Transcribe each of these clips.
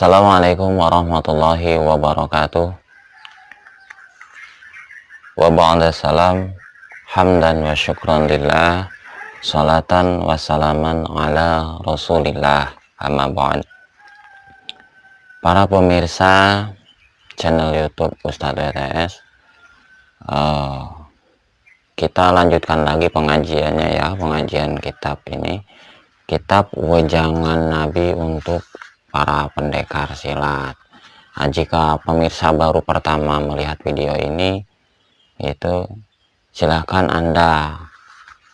Assalamualaikum warahmatullahi wabarakatuh. Wa ba'da salam, hamdan wa syukran lillah, salatan wa salaman ala rasulillah, amma ba'd. Para pemirsa channel YouTube Ustadz WTS, kita lanjutkan lagi pengajiannya ya, pengajian kitab ini, kitab Wejangan Nabi untuk para pendekar silat. Nah, jika pemirsa baru pertama melihat video ini, itu silahkan Anda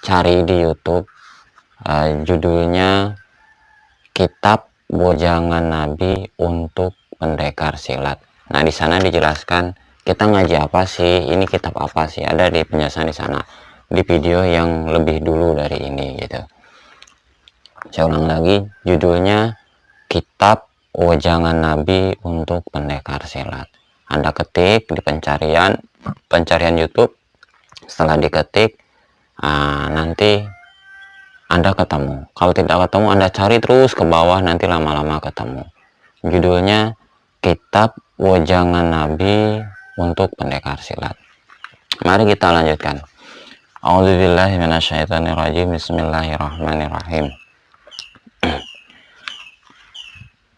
cari di YouTube, judulnya Kitab Wejangan Nabi untuk Pendekar Silat. Nah, di sana dijelaskan kita ngaji apa sih, ini kitab apa sih, ada di penjelasan di sana, di video yang lebih dulu dari ini gitu. Saya ulang lagi, judulnya Kitab Wejangan Nabi untuk Pendekar Silat. Anda ketik di pencarian YouTube. Setelah diketik, nanti Anda ketemu. Kalau tidak ketemu, Anda cari terus ke bawah, nanti lama-lama ketemu. Judulnya Kitab Wejangan Nabi untuk Pendekar Silat. Mari kita lanjutkan. A'udzubillahi minasyaitonirrajim. Bismillahirrahmanirrahim.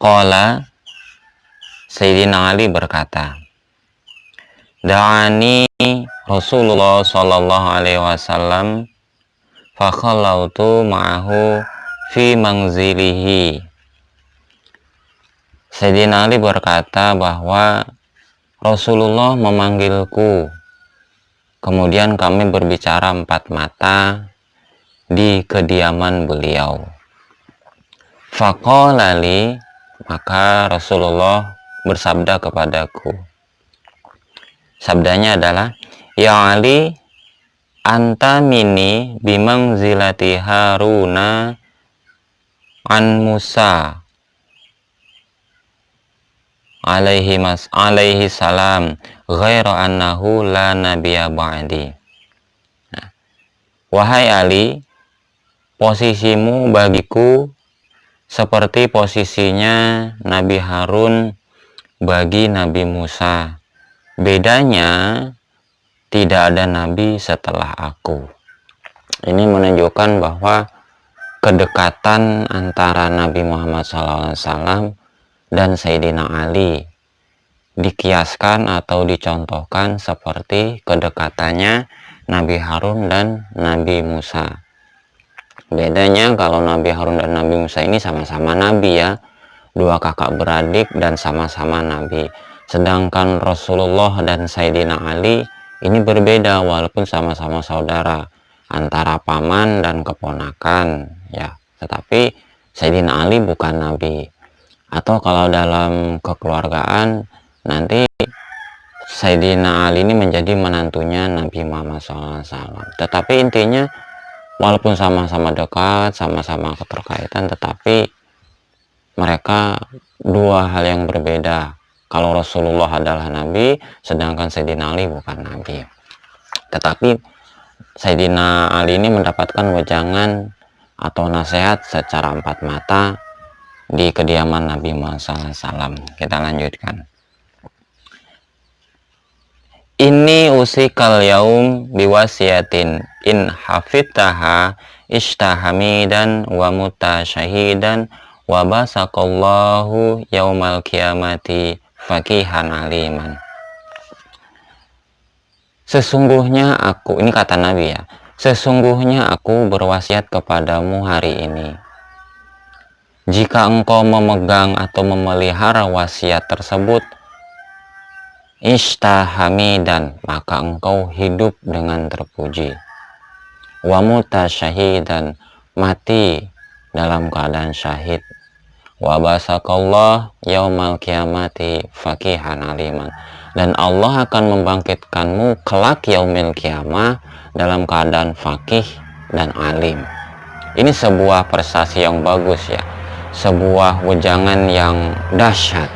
Qala, Sayyidina Ali berkata, Da'ani Rasulullah sallallahu alaihi wasallam fakhallautu ma'ahu fi manzilihi. Sayyidina Ali berkata bahwa Rasulullah memanggilku, kemudian kami berbicara empat mata di kediaman beliau. Faqala li, maka Rasulullah bersabda kepadaku. Sabdanya adalah, Ya Ali, anta mini bimangzilati Haruna an Musa alaihi salam ghaira annahu la nabiyya ba'di. Nah, wahai Ali, posisimu bagiku seperti posisinya Nabi Harun bagi Nabi Musa. Bedanya, tidak ada nabi setelah aku. Ini menunjukkan bahwa kedekatan antara Nabi Muhammad SAW dan Sayyidina Ali dikiaskan atau dicontohkan seperti kedekatannya Nabi Harun dan Nabi Musa. Bedanya, kalau Nabi Harun dan Nabi Musa ini sama-sama nabi ya, dua kakak beradik dan sama-sama nabi. Sedangkan Rasulullah dan Sayyidina Ali ini berbeda walaupun sama-sama saudara, antara paman dan keponakan ya. Tetapi Sayyidina Ali bukan nabi. Atau kalau dalam kekeluargaan, nanti Sayyidina Ali ini menjadi menantunya Nabi Muhammad SAW. Tetapi intinya walaupun sama-sama dekat, sama-sama keterkaitan, tetapi mereka dua hal yang berbeda. Kalau Rasulullah adalah nabi, sedangkan Sayyidina Ali bukan nabi. Tetapi Sayyidina Ali ini mendapatkan wejangan atau nasihat secara empat mata di kediaman Nabi Muhammad SAW. Kita lanjutkan. Ini usikal yaum biwasiyatin in hafidtaha ishtahamidan wa mutasyahidan wa basakallahu yaumal kiamati faqihan aliman. Sesungguhnya aku, ini kata Nabi ya, sesungguhnya aku berwasiat kepadamu hari ini. Jika engkau memegang atau memelihara wasiat tersebut, ishtahamidan, maka engkau hidup dengan terpuji. Wa mutasyahidan, mati dalam keadaan syahid. Wa basakallah yaumal kiamati faqihan aliman, dan Allah akan membangkitkanmu kelak yaumil kiamah dalam keadaan faqih dan alim. Ini sebuah prestasi yang bagus ya, sebuah wejangan yang dahsyat,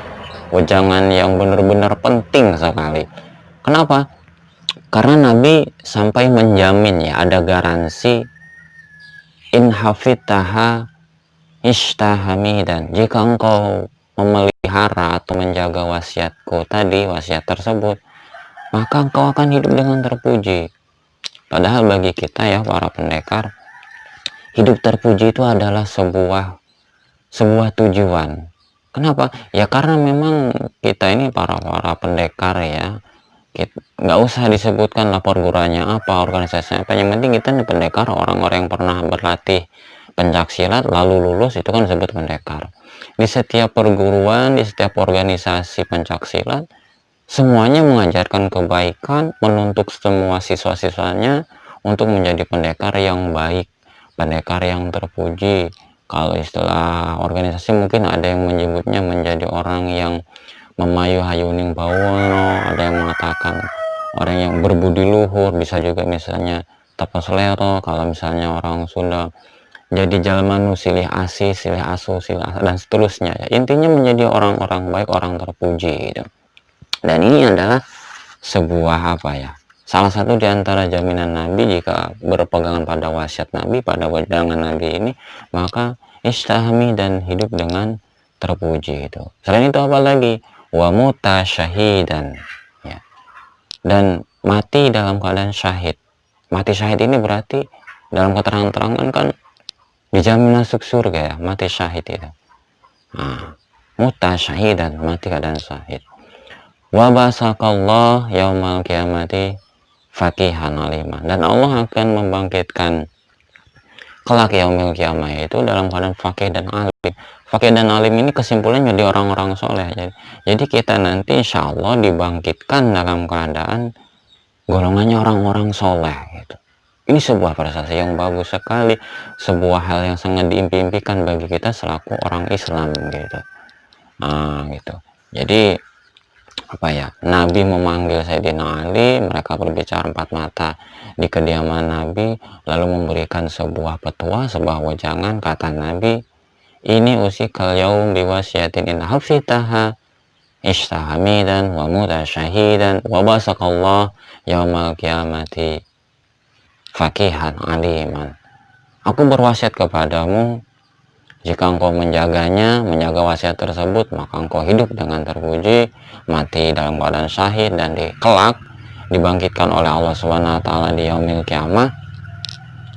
wejangan yang benar-benar penting sekali. Kenapa? Karena Nabi sampai menjamin ya, ada garansi in hafidtaha ishtahamidan, jika engkau memelihara atau menjaga wasiatku tadi, wasiat tersebut, maka engkau akan hidup dengan terpuji. Padahal bagi kita ya para pendekar, hidup terpuji itu adalah sebuah tujuan. Kenapa? Ya karena memang kita ini para pendekar ya, nggak usah disebutkan lah perguruannya apa, organisasinya apa, yang penting kita nih pendekar, orang-orang yang pernah berlatih pencak silat lalu lulus itu kan disebut pendekar. Di setiap perguruan, di setiap organisasi pencak silat, semuanya mengajarkan kebaikan, menuntut semua siswa-siswanya untuk menjadi pendekar yang baik, pendekar yang terpuji. Kalau istilah organisasi mungkin ada yang menyebutnya menjadi orang yang memayu hayuning bawono, ada yang mengatakan orang yang berbudi luhur, bisa juga misalnya tapas lero kalau misalnya orang Sunda, jadi jalmanu silih asih, silih asuh, silih asa, dan seterusnya ya. Intinya menjadi orang-orang baik, orang terpuji gitu. Dan ini adalah sebuah apa ya, salah satu di antara jaminan Nabi jika berpegangan pada wasiat Nabi, pada wejangan Nabi ini, maka istahmi dan hidup dengan terpuji itu. Selain itu apa lagi? Wa muta syahidan ya. Dan mati dalam keadaan syahid. Mati syahid ini berarti dalam keterangan-keterangan kan dijamin masuk surga ya, mati syahid itu. Nah, muta syahidan, mati keadaan syahid. Wa basakallah yaumal kiamati faqihan aliman, dan Allah akan membangkitkan kelak yaumil kiamah itu dalam keadaan fakih dan alim. Fakih dan alim ini kesimpulannya di orang-orang soleh. Jadi kita nanti insya Allah dibangkitkan dalam keadaan golongannya orang-orang soleh gitu. Ini sebuah prestasi yang bagus sekali, sebuah hal yang sangat diimpi-impikan bagi kita selaku orang Islam gitu. Nah gitu. Jadi apa ya, Nabi memanggil Sayyidina Ali, mereka berbicara empat mata di kediaman Nabi, lalu memberikan sebuah petua, sebuah wejangan. Kata Nabi, ini usikal yaum biwasyatin in hafitaha istahamidan wa mutasyahidan wa basakallah yaumal kiamati faqihan aliman. Aku berwasiat kepadamu, jika engkau menjaganya, menjaga wasiat tersebut, maka engkau hidup dengan terpuji, mati dalam keadaan syahid, dan di kelak dibangkitkan oleh Allah SWT di yaumil kiamah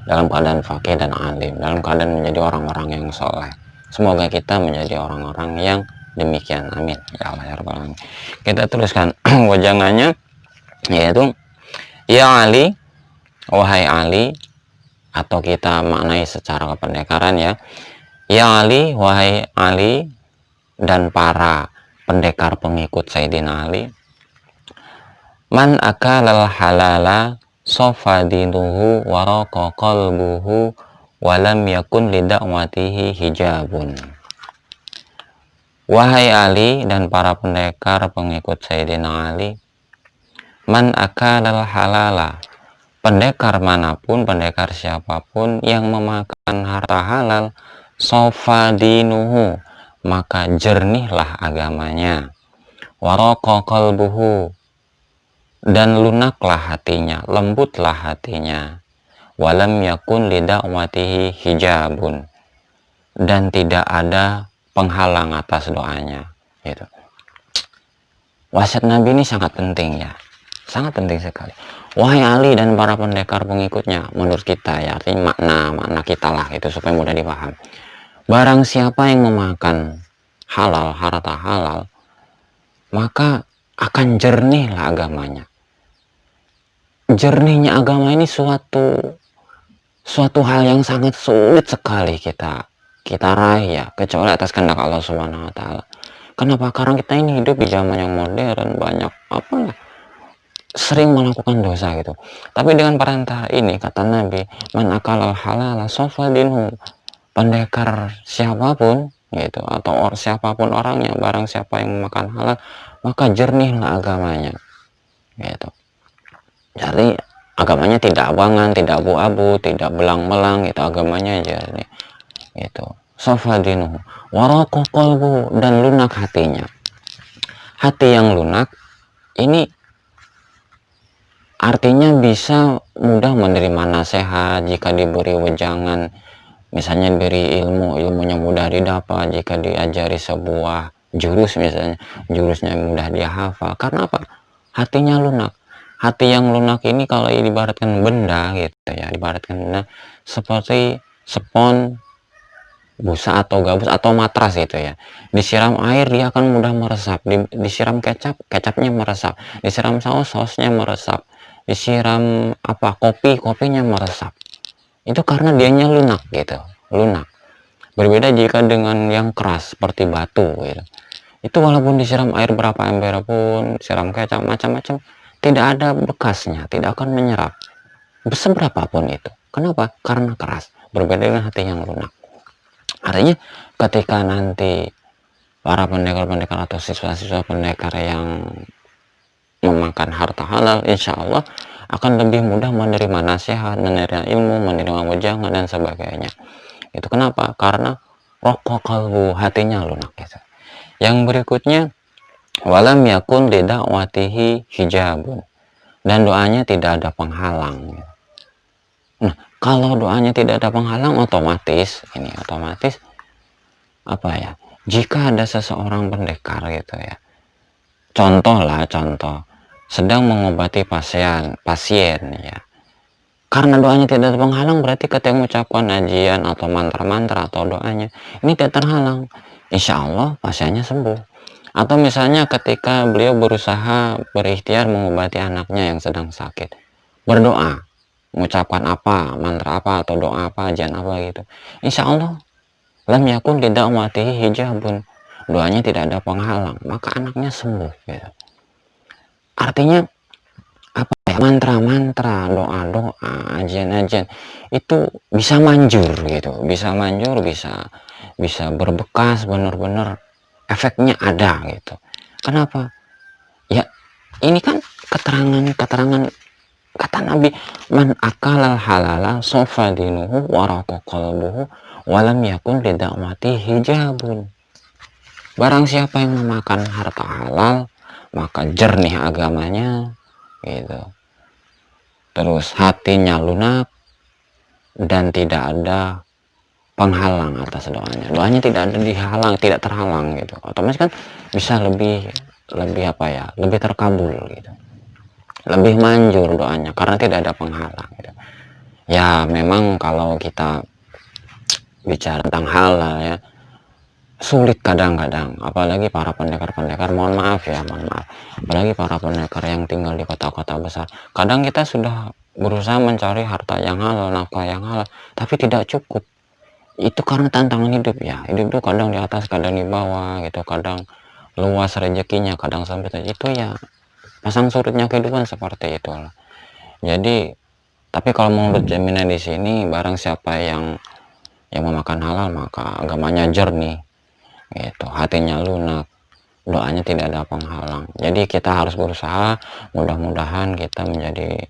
dalam keadaan fakih dan alim, dalam keadaan menjadi orang-orang yang soleh. Semoga kita menjadi orang-orang yang demikian. Amin ya Allah ya Rabbal alamin. Kita teruskan wejangannya, yaitu ya Ali, wahai Ali, atau kita maknai secara kependekaran ya. Ya Ali, wahai Ali dan para pendekar pengikut Sayyidina Ali, man akalal halala sofa dinuhu waraka qalbuhu walam yakun lidakwatihi hijabun. Wahai Ali dan para pendekar pengikut Sayyidina Ali, man akalal halala, pendekar manapun, pendekar siapapun yang memakan harta halal, sofa dinuhu, maka jernihlah agamanya, waraka qalbuhu, dan lunaklah hatinya, lembutlah hatinya, walam yakun lidakwatihi hijabun, dan tidak ada penghalang atas doanya gitu. Wasiat Nabi ini sangat penting ya, sangat penting sekali. Wahai Ali dan para pendekar pengikutnya, menurut kita ya, artinya makna kita lah itu supaya mudah dipaham. Barang siapa yang memakan halal, harta halal, maka akan jernihlah agamanya. Jernihnya agama ini suatu hal yang sangat sulit sekali kita raih ya, kecuali atas kehendak Allah Subhanahu wa taala. Kenapa? Karena kita ini hidup di zaman yang modern, banyak apa ya, sering melakukan dosa gitu. Tapi dengan perantara ini, kata Nabi, man akalal halala sofa dinhu, pendekar siapapun gitu, atau siapapun orangnya, barang siapa yang makan halal, maka jernihlah agamanya gitu. Jadi agamanya tidak abangan, tidak abu-abu, tidak belang-belang gitu, agamanya jernih gitu. Sofa dinuhu waraka qalbu, dan lunak hatinya. Hati yang lunak ini artinya bisa mudah menerima nasihat jika diberi wejangan, misalnya diberi ilmunya mudah didapat jika diajari sebuah jurus misalnya, jurusnya mudah dia hafal. Karena apa? Hatinya lunak. Hati yang lunak ini kalau diibaratkan benda gitu ya, diibaratkan benda seperti spons, busa atau gabus atau matras gitu ya. Disiram air dia akan mudah meresap, disiram kecap, kecapnya meresap, disiram saus, sausnya meresap, disiram apa, kopi, kopinya meresap. Itu karena dianya lunak gitu, lunak. Berbeda jika dengan yang keras seperti batu gitu. Itu walaupun disiram air berapa ember pun, disiram kecap macam-macam, tidak ada bekasnya, tidak akan menyerap. Seberapapun itu. Kenapa? Karena keras. Berbeda dengan hati yang lunak. Artinya ketika nanti para pendekar-pendekar atau siswa-siswa pendekar yang memakan harta halal, insya Allah akan lebih mudah menerima nasihat, menerima ilmu, menerima wejangan dan sebagainya. Itu kenapa? Karena raqqa qalbu, hatinya lunak gitu. Yang berikutnya, walam yakun lidakwatihi hijabun, dan doanya tidak ada penghalang. Nah, kalau doanya tidak ada penghalang, otomatis apa ya, jika ada seseorang pendekar gitu ya, contoh sedang mengobati pasien ya, karena doanya tidak ada penghalang, berarti ketika mengucapkan ajian atau mantra-mantra atau doanya ini tidak terhalang, insya Allah pasiennya sembuh. Atau misalnya ketika beliau berusaha berikhtiar mengobati anaknya yang sedang sakit, berdoa, mengucapkan apa, mantra apa atau doa apa, ajian apa gitu, insya Allah lam yakun tidak matihi hijabun, doanya tidak ada penghalang, maka anaknya sembuh gitu. Artinya apa ya, mantra-mantra, doa-doa, ajian-ajian itu bisa manjur gitu, bisa manjur, bisa berbekas, benar-benar efeknya ada gitu. Kenapa? Ya ini kan keterangan kata Nabi, man akalal halala sofa dinuhu warata qalbuhu walam yakun lidakwati hijabun. Barang siapa yang memakan harta halal, maka jernih agamanya gitu, terus hatinya lunak dan tidak ada penghalang atas doanya tidak ada dihalang, tidak terhalang gitu, otomatis kan bisa lebih apa ya, lebih terkabul gitu, lebih manjur doanya karena tidak ada penghalang gitu. Ya memang kalau kita bicara tentang halal ya, sulit kadang-kadang, apalagi para pendekar-pendekar, mohon maaf, apalagi para pendekar yang tinggal di kota-kota besar. Kadang kita sudah berusaha mencari harta yang halal, nafkah yang halal, tapi tidak cukup. Itu karena tantangan hidup ya, hidup itu kadang di atas, kadang di bawah gitu, kadang luas rezekinya, kadang sempit, itu ya pasang surutnya kehidupan seperti itu. Jadi tapi kalau menurut jaminan di sini, barang siapa yang memakan halal maka agamanya jernih gitu, hatinya lunak, doanya tidak ada penghalang. Jadi kita harus berusaha, mudah-mudahan kita menjadi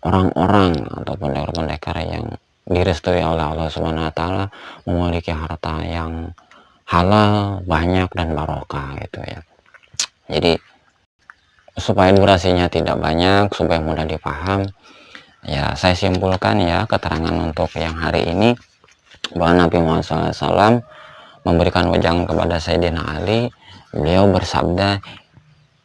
orang-orang atau pendekar-pendekar yang direstui oleh Allah Subhanahu wa taala, memiliki harta yang halal, banyak dan barokah gitu ya. Jadi supaya durasinya tidak banyak, supaya mudah dipaham, ya saya simpulkan ya keterangan untuk yang hari ini, bahwa Nabi Muhammad SAW memberikan wejangan kepada Sayyidina Ali. Beliau bersabda,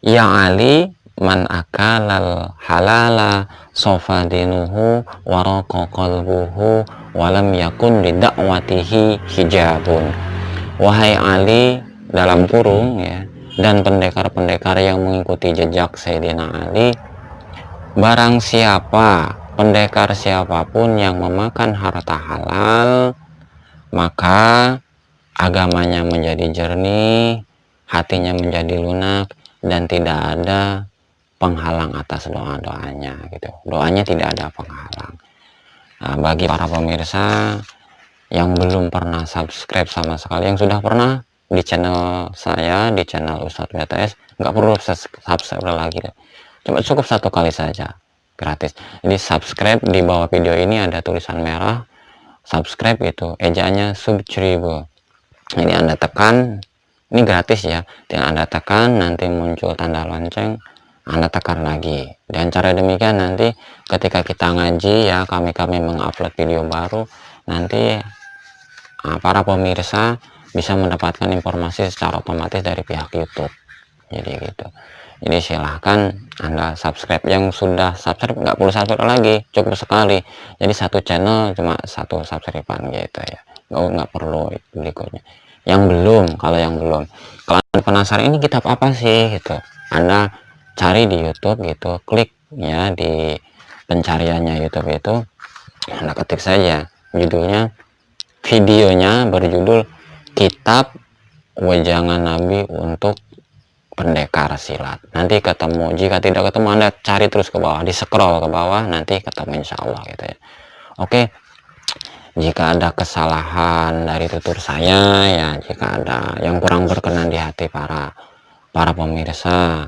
ya Ali, man akalal halala sofa dinuhu waraka qalbuhu walam yakun lidakwatihi hijabun. Wahai Ali, dalam kurung ya, dan pendekar-pendekar yang mengikuti jejak Sayyidina Ali, barang siapa, pendekar siapapun yang memakan harta halal, maka agamanya menjadi jernih, hatinya menjadi lunak, dan tidak ada penghalang atas doa-doanya gitu. Doanya tidak ada penghalang. Nah, bagi para pemirsa yang belum pernah subscribe sama sekali, yang sudah pernah di channel saya, di channel Ustadz BTS, nggak perlu subscribe lagi deh. Cuma cukup satu kali saja, gratis. Jadi subscribe, di bawah video ini ada tulisan merah subscribe, itu ejaannya subscribe. Ini Anda tekan, ini gratis ya, dan Anda tekan nanti muncul tanda lonceng, Anda tekan lagi, dan cara demikian nanti ketika kita ngaji ya, kami mengupload video baru, nanti para pemirsa bisa mendapatkan informasi secara otomatis dari pihak YouTube. Jadi gitu. Jadi silahkan Anda subscribe. Yang sudah subscribe nggak perlu subscribe lagi, cukup sekali. Jadi satu channel cuma satu subscribean gitu ya, nggak perlu berikutnya. Yang belum, kalau yang belum, kalau Anda penasaran ini kitab apa sih gitu, Anda cari di YouTube gitu, klik ya di pencariannya YouTube itu, Anda ketik saja judulnya, videonya berjudul Kitab Wejangan Nabi untuk Pendekar Silat. Nanti ketemu, jika tidak ketemu Anda cari terus ke bawah, di scroll ke bawah, nanti ketemu insya Allah gitu ya. Oke, jika ada kesalahan dari tutur saya ya, jika ada yang kurang berkenan di hati para pemirsa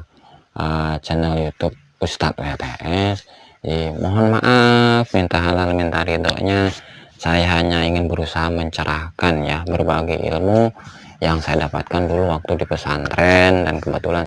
channel YouTube Ustadz WTS, mohon maaf, minta halal minta ridhonya. Saya hanya ingin berusaha mencerahkan ya berbagai ilmu yang saya dapatkan dulu waktu di pesantren, dan kebetulan